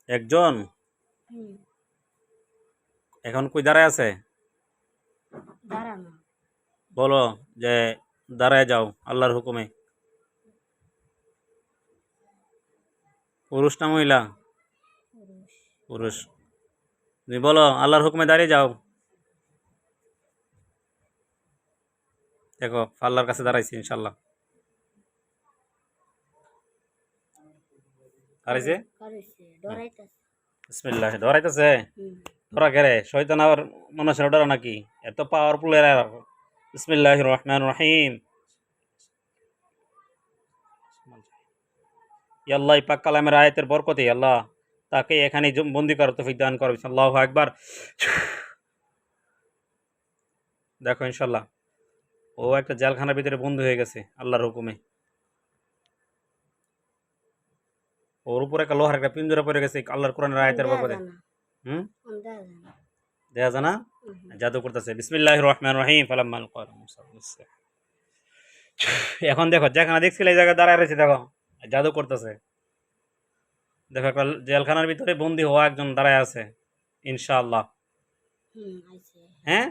একজন এখন কই দাঁড়ায় আছে? দাঁড়ানো। বলো যে দাঁড়ায় যাও আল্লাহর হুকুমে। পুরুষ না মহিলা? পুরুষ। পুরুষ। তুমি বলো আল্লাহর হুকুমে দাঁড়িয়ে যাও। দেখো আল্লাহর কাছে দাঁড়াইছি ইনশাল্লাহ। দাঁড়াইছে? বিসমিল্লাহ। ধরাইতেছে? ধরা কেরে? শয়তান আবার মানুষের ডরা নাকি? এত পাওয়ারফুল এরা। বিসমিল্লাহির রহমানির রহিম। ইয়া আল্লাহ, এই পাক কালামের আয়াতের বরকতে আল্লাহ তাকে এখানে বন্দি করার তৌফিক দান করো। আল্লাহু আকবার। দেখো ইনশাল্লাহ ও একটা জেলখানার ভিতরে বন্দি হয়ে গেছে আল্লাহর হুকুমে। ওর উপরে একটা লোহার একটা পিঞ্জরা পড়ে গেছে আল্লাহর কোরআনের আয়াতের বরকতে। হুম, দেখা যায় না? জাদু করতেছে। বিসমিল্লাহির রহমানির রহিম। ফালাম্মাল কলাম। এখন দেখো যেখানে দেখছিলে এই জায়গায় দাঁড়ায় রয়েছে, দেখো জাদু করতেছে। দেখো একটা জেলখানার ভিতরে বন্দি হওয়া একজন দাঁড়ায় আছে ইনশাআল্লাহ। হ্যাঁ,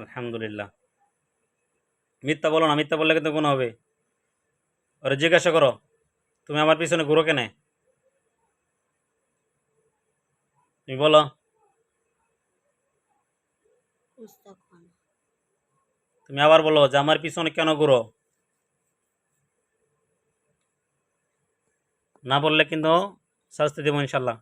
আলহামদুলিল্লাহ। মিথ্যা বলো না, মিথ্যা বললে কিন্তু গুণ হবে। ওরে জিজ্ঞাসা করো তুমি আমার পিছনে ঘুরো কেনে? তুমি বলো। তুমি আবার বলো যে আমার পিছনে কেন ঘুরো? না বললে কিন্তু শাস্তি দেবো ইনশাল্লাহ।